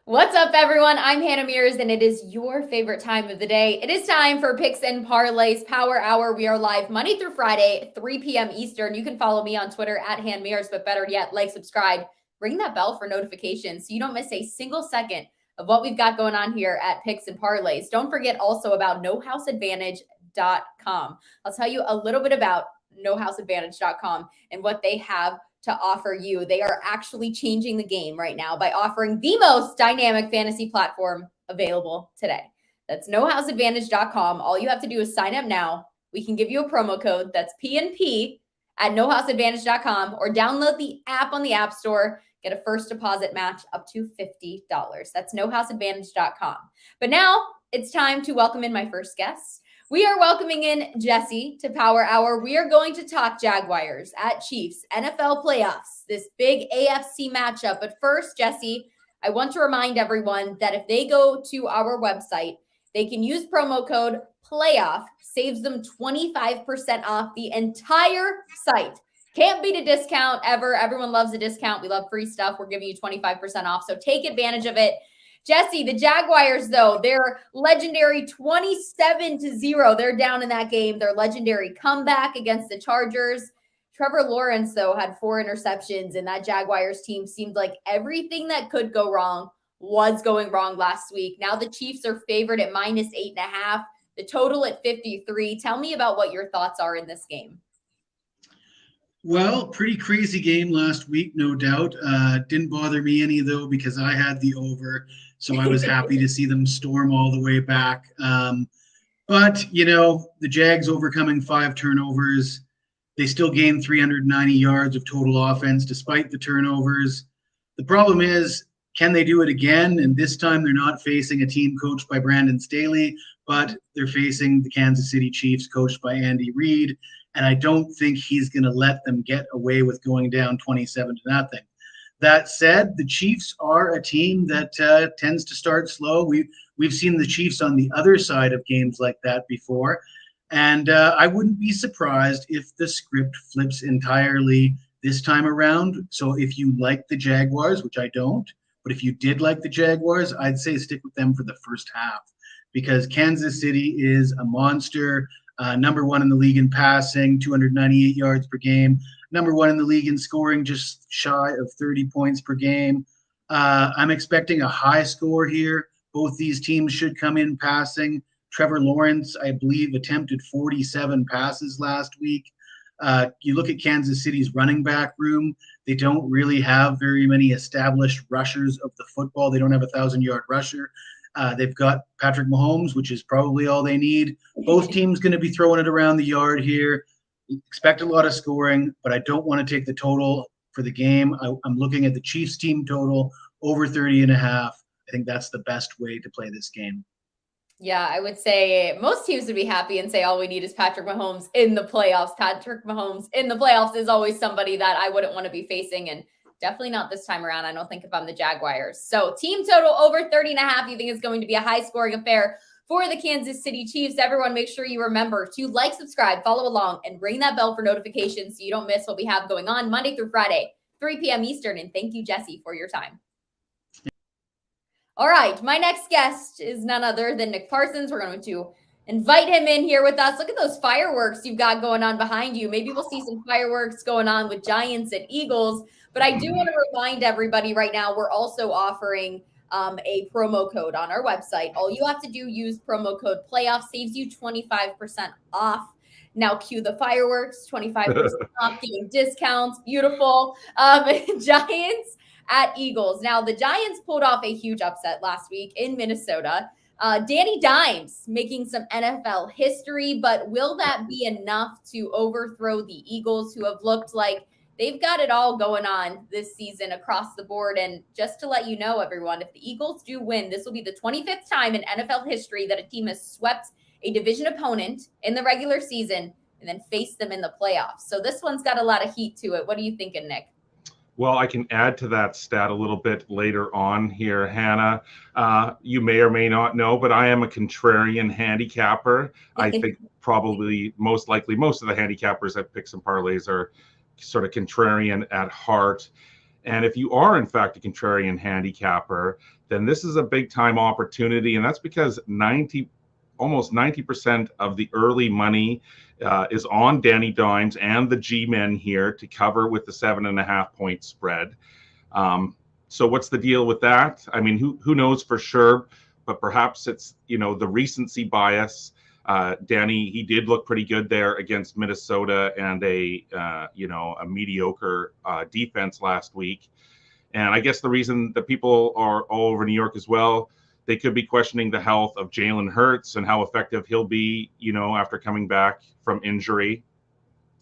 What's up, everyone? I'm Hannah Mears, and it is your favorite time of the day. It is time for Picks and Parlays Power Hour. We are live Monday through Friday, 3 p.m. Eastern. You can follow me on Twitter at Hannah Mears, but better yet, subscribe, ring that bell for notifications so you don't miss a single second of what we've got going on here at Picks and Parlays. Don't forget also about nohouseadvantage.com. I'll tell you a little bit about nohouseadvantage.com and what they have to offer you. They are actually changing the game right now by offering the most dynamic fantasy platform available today. That's nohouseadvantage.com. All you have to do is sign up now. We can give you a promo code that's PNP at nohouseadvantage.com or download the app on the App Store. Get a first deposit match up to $50. That's nohouseadvantage.com. But now it's time to welcome in my first guest. We are welcoming in Jesse to Power Hour. We are going to talk Jaguars at Chiefs, NFL playoffs, this big AFC matchup. But first, Jesse, I want to remind everyone that if they go to our website, they can use promo code PLAYOFF, saves them 25% off the entire site. Can't beat a discount ever. Everyone loves a discount. We love free stuff. We're giving you 25% off, so take advantage of it. Jesse, the Jaguars, though, they're legendary 27-0. They're down in that game. Their legendary comeback against the Chargers. Trevor Lawrence, though, had 4 interceptions, and that Jaguars team seemed like everything that could go wrong was going wrong last week. Now the Chiefs are favored at -8.5, the total at 53. Tell me about what your thoughts are in this game. Well, pretty crazy game last week, no doubt. Didn't bother me any, though, because I had the over. So I was happy to see them storm all the way back. But, the Jags overcoming 5 turnovers. They still gained 390 yards of total offense despite the turnovers. The problem is, can they do it again? And this time they're not facing a team coached by Brandon Staley, but they're facing the Kansas City Chiefs coached by Andy Reid. And I don't think he's going to let them get away with going down 27-0. That said, the Chiefs are a team that tends to start slow. We've seen the Chiefs on the other side of games like that before. And I wouldn't be surprised if the script flips entirely this time around. So if you like the Jaguars, which I don't, but if you did like the Jaguars, I'd say stick with them for the first half because Kansas City is a monster. Number 1 in the league in passing, 298 yards per game. Number 1 in the league in scoring, just shy of 30 points per game. I'm expecting a high score here. Both these teams should come in passing. Trevor Lawrence, I believe, attempted 47 passes last week. You look at Kansas City's running back room. They don't really have very many established rushers of the football. They don't have a 1,000-yard rusher. They've got Patrick Mahomes, which is probably all they need. Both teams going to be throwing it around the yard here. Expect a lot of scoring, but I don't want to take the total for the game. I'm looking at the Chiefs team total over 30.5. I think that's the best way to play this game. Yeah, I would say most teams would be happy and say all we need is Patrick Mahomes in the playoffs. Patrick Mahomes in the playoffs is always somebody that I wouldn't want to be facing, and definitely not this time around. I don't think if I'm the Jaguars. So team total over 30.5. You think it's going to be a high-scoring affair for the Kansas City Chiefs. Everyone, make sure you remember to subscribe, follow along, and ring that bell for notifications so you don't miss what we have going on Monday through Friday, 3 p.m. Eastern. And thank you, Jesse, for your time. All right, my next guest is none other than Nick Parsons. We're going to invite him in here with us. Look at those fireworks you've got going on behind you. Maybe we'll see some fireworks going on with Giants and Eagles. But I do want to remind everybody right now, we're also offering a promo code on our website. All you have to do, use promo code PLAYOFF, saves you 25% off. Now cue the fireworks, 25% off, giving discounts. Beautiful. Giants at Eagles. Now, the Giants pulled off a huge upset last week in Minnesota. Danny Dimes making some NFL history, but will that be enough to overthrow the Eagles, who have looked like they've got it all going on this season across the board? And just to let you know, everyone, if the Eagles do win, this will be the 25th time in NFL history that a team has swept a division opponent in the regular season and then faced them in the playoffs. So this one's got a lot of heat to it. What are you thinking, Nick? Well, I can add to that stat a little bit later on here, Hannah. You may or may not know, but I am a contrarian handicapper. I think probably most likely most of the handicappers at Picks and Parlays are sort of contrarian at heart. And if you are, in fact, a contrarian handicapper, then this is a big time opportunity. And that's because almost 90% of the early money is on Danny Dimes and the G-men here to cover with the 7.5-point spread. So what's the deal with that? I mean, who knows for sure, but perhaps it's, the recency bias. Danny, he did look pretty good there against Minnesota and a mediocre defense last week. And I guess the reason that people are all over New York as well, they could be questioning the health of Jalen Hurts and how effective he'll be, after coming back from injury.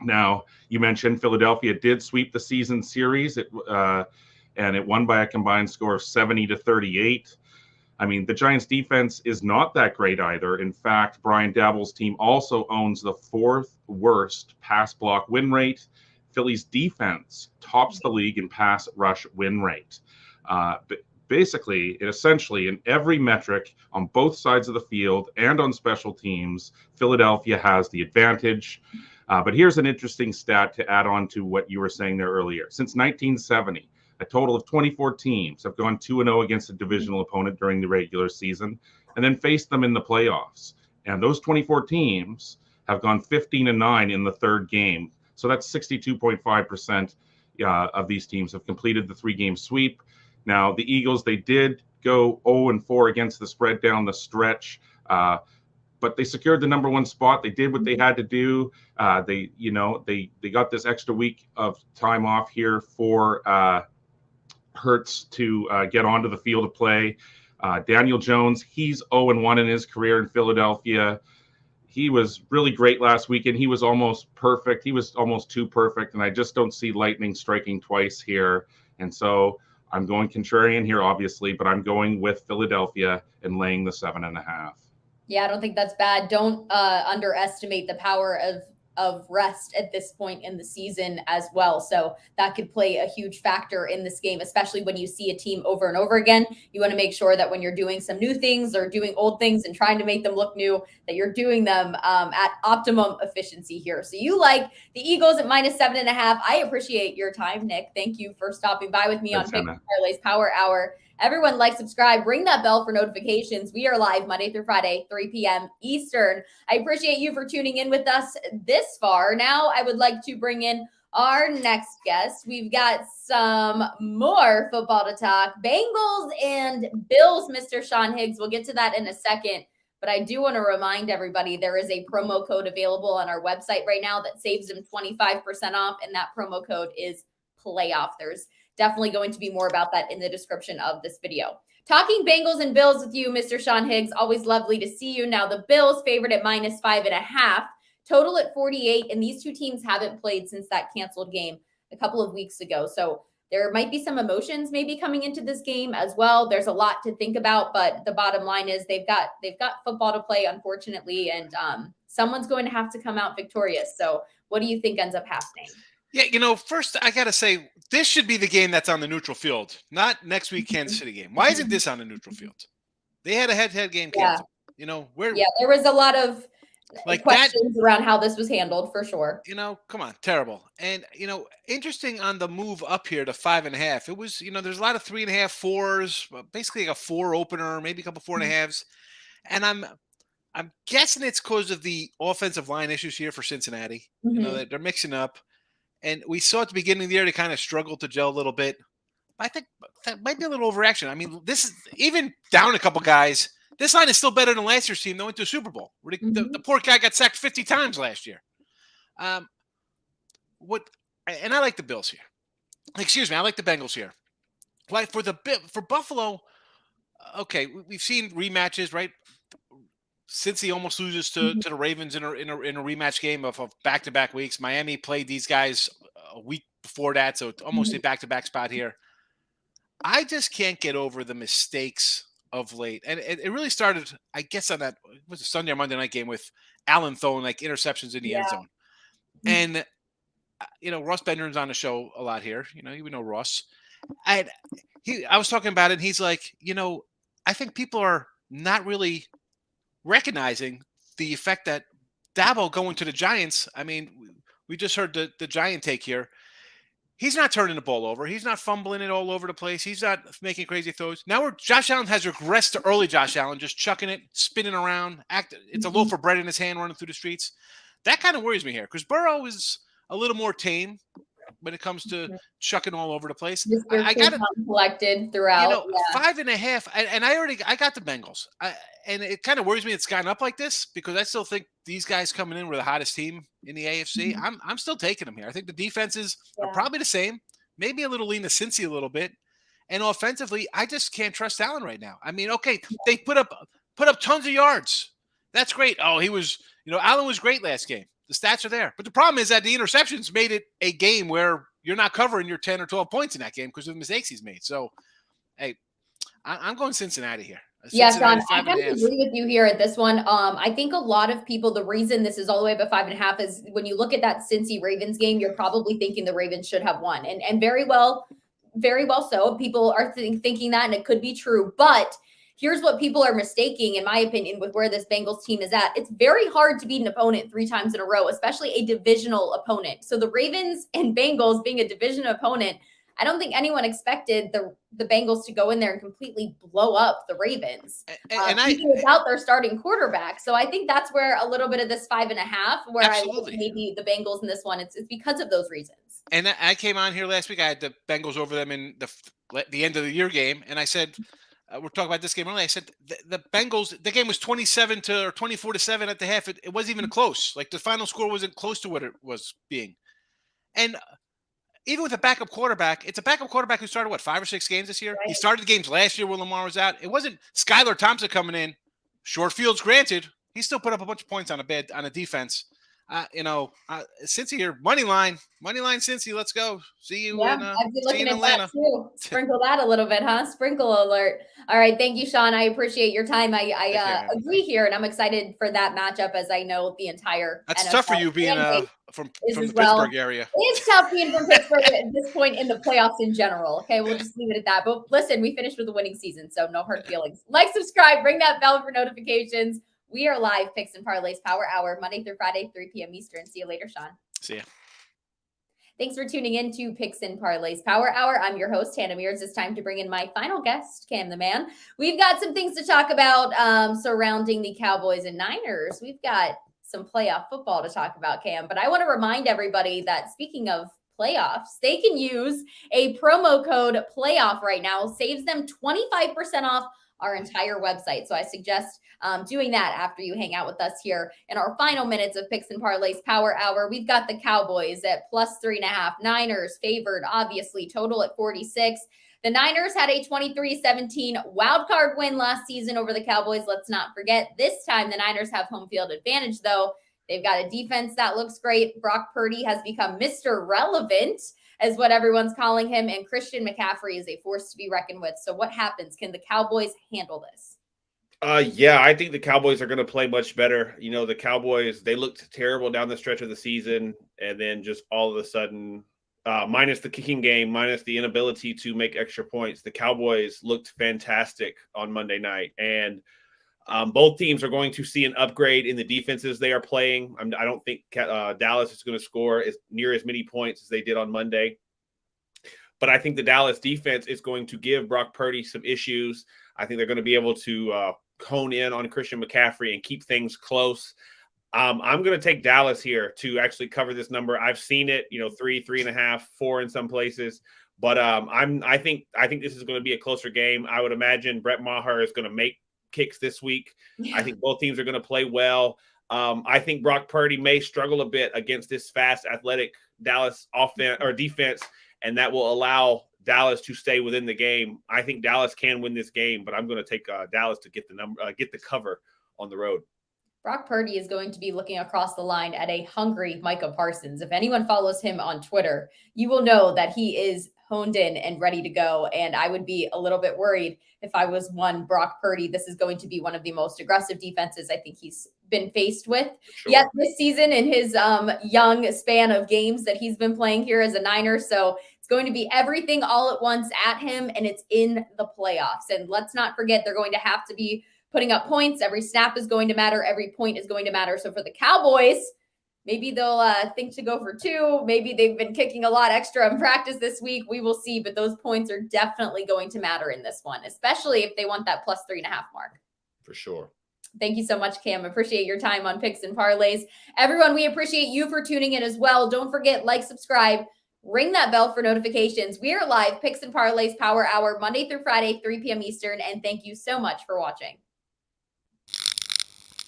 Now, you mentioned Philadelphia did sweep the season series, and it won by a combined score of 70-38. I mean, the Giants defense is not that great either. In fact, Brian Daboll's team also owns the 4th worst pass block win rate. Philly's defense tops the league in pass rush win rate. Essentially, in every metric on both sides of the field and on special teams, Philadelphia has the advantage. But here's an interesting stat to add on to what you were saying there earlier. Since 1970, a total of 24 teams have gone 2-0 against a divisional opponent during the regular season and then faced them in the playoffs. And those 24 teams have gone 15-9 in the third game. So that's 62.5% of these teams have completed the 3-game sweep. Now, the Eagles, they did go 0-4 against the spread down the stretch, but they secured the number 1 spot. They did what they had to do. They got this extra week of time off here for Hurts to get onto the field of play. Daniel Jones, he's 0-1 in his career in Philadelphia. He was really great last weekend. He was almost perfect. He was almost too perfect, and I just don't see lightning striking twice here. And so I'm going contrarian here, obviously, but I'm going with Philadelphia and laying the 7.5. Yeah, I don't think that's bad. Don't underestimate the power of rest at this point in the season as well. So that could play a huge factor in this game, especially when you see a team over and over again. You want to make sure that when you're doing some new things or doing old things and trying to make them look new, that you're doing them at optimum efficiency here. So you like the Eagles at -7.5. I appreciate your time, Nick. Thank you for stopping by with me on Big Parlays Power Hour. Everyone, like, subscribe, ring that bell for notifications. We are live Monday through Friday, 3 p.m. Eastern. I appreciate you for tuning in with us this far. Now I would like to bring in our next guest. We've got some more football to talk. Bengals and Bills, Mr. Sean Higgs. We'll get to that in a second. But I do want to remind everybody there is a promo code available on our website right now that saves them 25% off, and that promo code is PLAYOFF. There's definitely going to be more about that in the description of this video. Talking Bengals and Bills with you, Mr. Sean Higgs. Always lovely to see you. Now, the Bills favored at -5.5, total at 48, and these two teams haven't played since that canceled game a couple of weeks ago. So there might be some emotions maybe coming into this game as well. There's a lot to think about, but the bottom line is they've got football to play, unfortunately, and someone's going to have to come out victorious. So what do you think ends up happening? Yeah, first I got to say, this should be the game that's on the neutral field, not next week Kansas City game. Why isn't this on the neutral field? They had a head-to-head game canceled. There was a lot of questions around how this was handled for sure. Come on, terrible. And, interesting on the move up here to 5.5. It was, there's a lot of 3.5, 4s, basically like a 4 opener, maybe a couple 4.5s. And I'm guessing it's because of the offensive line issues here for Cincinnati. Mm-hmm. They're mixing up. And we saw at the beginning of the year they kind of struggled to gel a little bit. I think that might be a little overreaction. I mean, this is even down a couple guys. This line is still better than last year's team that went to a Super Bowl. The poor guy got sacked 50 times last year. And I like the Bills here. I like the Bengals here. Like for Buffalo, okay, we've seen rematches, right? Since he almost loses to the Ravens in a rematch game of back-to-back weeks. Miami played these guys a week before that, so it's almost a back-to-back spot here. I just can't get over the mistakes of late. And it really started, I guess, on that was a Sunday or Monday night game with Allen throwing like interceptions in the end zone. And, Ross Bender's on the show a lot here. You know Ross. I was talking about it, and he's like, I think people are not really recognizing the effect that Dabo going to the Giants. I mean, we just heard the Giant take here. He's not turning the ball over. He's not fumbling it all over the place. He's not making crazy throws. Now Josh Allen has regressed to early Josh Allen, just chucking it, spinning around. It's a loaf of bread in his hand running through the streets. That kind of worries me here because Burrow is a little more tame when it comes to chucking all over the place. I got it collected throughout. 5.5, and I got the Bengals. And it kind of worries me it's gotten up like this because I still think these guys coming in were the hottest team in the AFC. I'm still taking them here. I think the defenses are probably the same, maybe a little lean to Cincy a little bit. And offensively, I just can't trust Allen right now. I mean, okay, they put up tons of yards. That's great. Oh, Allen was great last game. The stats are there. But the problem is that the interceptions made it a game where you're not covering your 10 or 12 points in that game because of the mistakes he's made. So, hey, I'm going Cincinnati here. Yeah, Sean, I kind of agree with you here at this one. I think a lot of people, the reason this is all the way up at 5.5 is when you look at that Cincy Ravens game, you're probably thinking the Ravens should have won. And very well so. People are thinking that, and it could be true. But here's what people are mistaking, in my opinion, with where this Bengals team is at. It's very hard to beat an opponent 3 times in a row, especially a divisional opponent. So the Ravens and Bengals being a division opponent, I don't think anyone expected the Bengals to go in there and completely blow up the Ravens, even without their starting quarterback. So I think that's where a little bit of this 5.5, where absolutely. I maybe the Bengals in this one, it's because of those reasons. And I came on here last week. I had the Bengals over them in the end of the year game, and I said, we're talking about this game earlier. I said the Bengals, the game was 24-7 at the half. It wasn't even close. Like the final score wasn't close to what it was being. And even with a backup quarterback, it's a backup quarterback who started, 5 or 6 games this year? Right. He started games last year when Lamar was out. It wasn't Skylar Thompson coming in. Short fields granted. He still put up a bunch of points on a defense. Cincy here, money line Cincy. Let's go. See you in Atlanta. That too. Sprinkle that a little bit, huh? Sprinkle alert. All right. Thank you, Sean. I appreciate your time. I agree here, and I'm excited for that matchup as I know the entire That's NFL tough for you being from the Pittsburgh area. It's tough being from Pittsburgh at this point in the playoffs in general. Okay, we'll just leave it at that. But listen, we finished with a winning season, so no hard feelings. Like, subscribe, ring that bell for notifications. We are live, Picks and Parlays Power Hour, Monday through Friday, 3 p.m. Eastern. See you later, Sean. See ya. Thanks for tuning in to Picks and Parlays Power Hour. I'm your host, Hannah Mears. It's time to bring in my final guest, Cam the Man. We've got some things to talk about surrounding the Cowboys and Niners. We've got some playoff football to talk about, Cam. But I want to remind everybody that speaking of playoffs, they can use a promo code PLAYOFF right now. Saves them 25% off our entire website. So I suggest doing that after you hang out with us here in our final minutes of Picks and Parlays Power Hour. We've got the Cowboys at +3.5, Niners favored, obviously, total at 46. The Niners had a 23-17 wild card win last season over the Cowboys. Let's not forget, this time the Niners have home field advantage, though. They've got a defense that looks great. Brock Purdy has become Mr. Relevant, is what everyone's calling him, and Christian McCaffrey is a force to be reckoned with. So what happens? Can the Cowboys handle this? Yeah, I think the Cowboys are going to play much better. The Cowboys, they looked terrible down the stretch of the season, and then just all of a sudden, minus the kicking game, minus the inability to make extra points, the Cowboys looked fantastic on Monday night. And both teams are going to see an upgrade in the defenses they are playing. I don't think Dallas is going to score near as many points as they did on Monday. But I think the Dallas defense is going to give Brock Purdy some issues. I think they're going to be able to hone in on Christian McCaffrey and keep things close. I'm going to take Dallas here to actually cover this number. I've seen it, 3, 3.5, 4 in some places. But I think this is going to be a closer game. I would imagine Brett Maher is going to make kicks this week. Yeah. I think both teams are going to play well. I think Brock Purdy may struggle a bit against this fast, athletic Dallas offense or defense, and that will allow Dallas to stay within the game. I think Dallas can win this game, but I'm going to take Dallas to get the cover on the road. Brock Purdy is going to be looking across the line at a hungry Micah Parsons. If anyone follows him on Twitter, you will know that he is honed in and ready to go. And I would be a little bit worried if I was Brock Purdy. This is going to be one of the most aggressive defenses I think he's been faced with yet this season in his young span of games that he's been playing here as a Niner. So it's going to be everything all at once at him, and it's in the playoffs. And let's not forget, they're going to have to be putting up points. Every snap is going to matter. Every point is going to matter. So for the Cowboys, Maybe they'll think to go for 2. Maybe they've been kicking a lot extra in practice this week. We will see, but those points are definitely going to matter in this one, especially if they want that plus 3.5 mark. For sure. Thank you so much, Cam. Appreciate your time on Picks and Parlays. Everyone, we appreciate you for tuning in as well. Don't forget, like, subscribe, ring that bell for notifications. We are live, Picks and Parlays Power Hour, Monday through Friday, 3 p.m. Eastern, and thank you so much for watching.